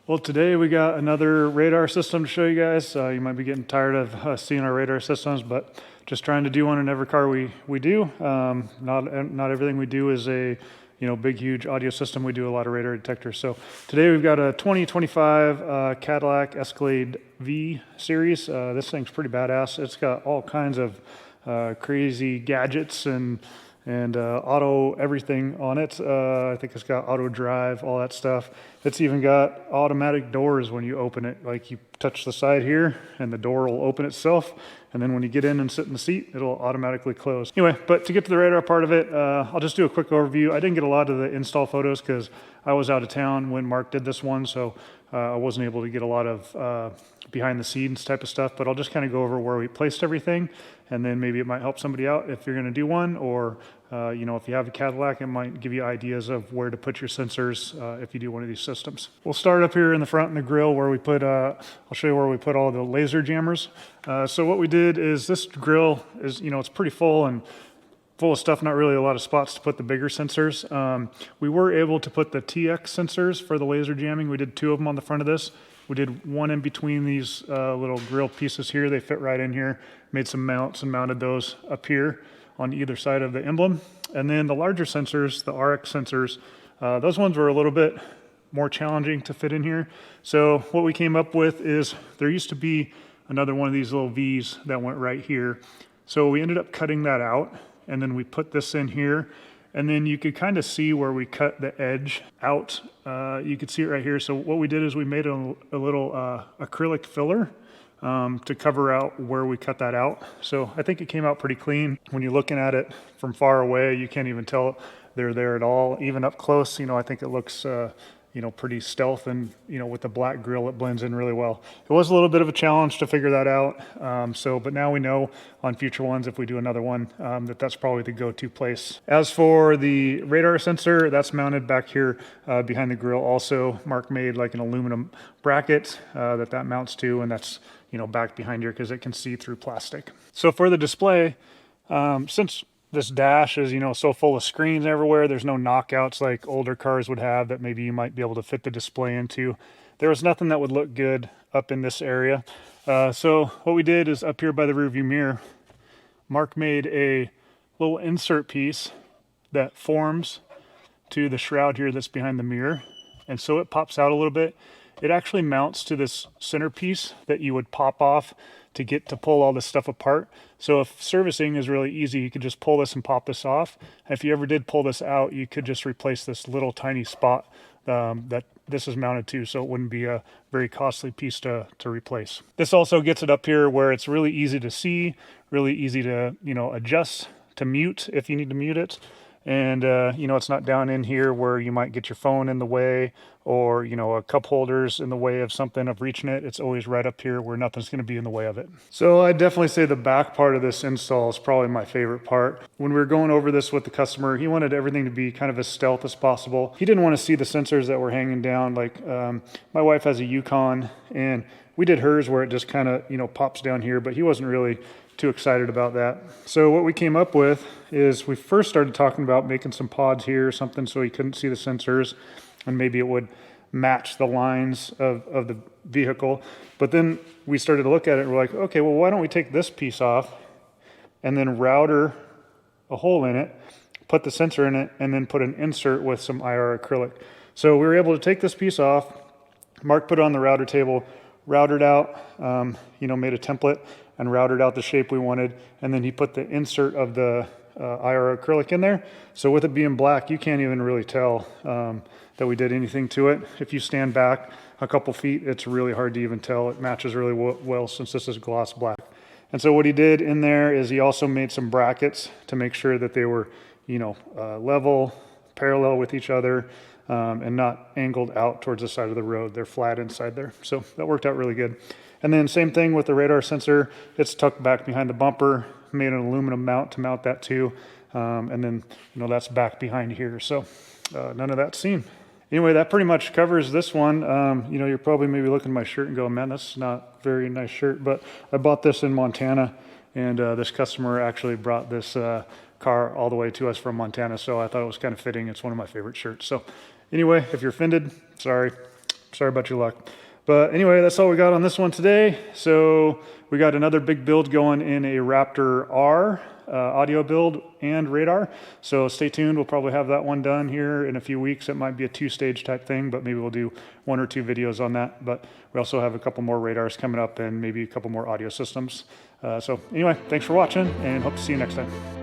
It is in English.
Well, today we got another radar system to show you guys. You might be getting tired of seeing our radar systems, but just trying to do one in every car we do. Not everything we do is a big, huge audio system. We do a lot of radar detectors. So today we've got a 2025 Cadillac Escalade V series. This thing's pretty badass. It's got all kinds of crazy gadgets and auto everything on it. I think it's got auto drive, all that stuff. It's even got automatic doors when you open it. Like you touch the side here and the door will open itself. And then when you get in and sit in the seat, it'll automatically close. Anyway, but to get to the radar part of it, I'll just do a quick overview. I didn't get a lot of the install photos because I was out of town when Mark did this one. So I wasn't able to get a lot of behind the scenes type of stuff, but I'll just kind of go over where we placed everything. And then maybe it might help somebody out if you're going to do one, or if you have a Cadillac, it might give you ideas of where to put your sensors if you do one of these systems. We'll start up here in the front in the grill where we put, I'll show you where we put all the laser jammers. So what we did is this grill is, it's pretty full and full of stuff, not really a lot of spots to put the bigger sensors. We were able to put the TX sensors for the laser jamming. We did 2 of them on the front of this. We did 1 in between these little grill pieces here. They fit right in here. Made some mounts and mounted those up here on either side of the emblem. And then the larger sensors, the RX sensors, those ones were a little bit more challenging to fit in here. So what we came up with is there used to be another one of these little V's that went right here. So we ended up cutting that out, and then we put this in here. And then you could kind of see where we cut the edge out. You could see it right here. So what we did is we made a little acrylic filler to cover out where we cut that out. So I think it came out pretty clean. When you're looking at it from far away, you can't even tell they're there at all. Even up close, I think it looks pretty stealth, and with the black grill it blends in really well. It was a little bit of a challenge to figure that out, but now we know on future ones, if we do another one, that's probably the go-to place. As for the radar sensor, that's mounted back here behind the grill. Also, Mark made like an aluminum bracket that mounts to, and that's back behind here because it can see through plastic. So for the display, since this dash is, so full of screens everywhere, there's no knockouts like older cars would have that maybe you might be able to fit the display into. There was nothing that would look good up in this area. So what we did is up here by the rearview mirror, Mark made a little insert piece that forms to the shroud here that's behind the mirror. And so it pops out a little bit. It actually mounts to this centerpiece that you would pop off to get to pull all this stuff apart. So if servicing is really easy, you could just pull this and pop this off. And if you ever did pull this out, you could just replace this little tiny spot that this is mounted to, so it wouldn't be a very costly piece to replace. This also gets it up here where it's really easy to see, really easy to adjust, to mute if you need to mute it. And, it's not down in here where you might get your phone in the way, or, a cup holder's in the way of something, of reaching it. It's always right up here where nothing's going to be in the way of it. So I definitely say the back part of this install is probably my favorite part. When we were going over this with the customer, he wanted everything to be kind of as stealth as possible. He didn't want to see the sensors that were hanging down. Like my wife has a Yukon, and we did hers where it just kind of, pops down here, but he wasn't really too excited about that. So what we came up with is we first started talking about making some pods here or something so he couldn't see the sensors, and maybe it would match the lines of the vehicle. But then we started to look at it and we're like, okay, well, why don't we take this piece off and then router a hole in it, put the sensor in it, and then put an insert with some IR acrylic. So we were able to take this piece off. Mark put it on the router table, routed out, made a template and routed out the shape we wanted. And then he put the insert of the IR acrylic in there. So with it being black, you can't even really tell that we did anything to it. If you stand back a couple feet, it's really hard to even tell. It matches really well since this is gloss black. And so what he did in there is he also made some brackets to make sure that they were, level, parallel with each other, and not angled out towards the side of the road. They're flat inside there. So that worked out really good. And then same thing with the radar sensor. It's tucked back behind the bumper, made an aluminum mount to mount that too. And then, that's back behind here. So none of that's seen. Anyway, that pretty much covers this one. You're probably maybe looking at my shirt and go, man, that's not a very nice shirt. But I bought this in Montana, and this customer actually brought this car all the way to us from Montana. So I thought it was kind of fitting. It's one of my favorite shirts. So anyway, if you're offended, sorry. sorry about your luck. But anyway, that's all we got on this one today. So we got another big build going in a Raptor R audio build and radar. So stay tuned. We'll probably have that one done here in a few weeks. It might be a 2-stage type thing, but maybe we'll do 1 or 2 videos on that. But we also have a couple more radars coming up and maybe a couple more audio systems. So anyway, thanks for watching and hope to see you next time.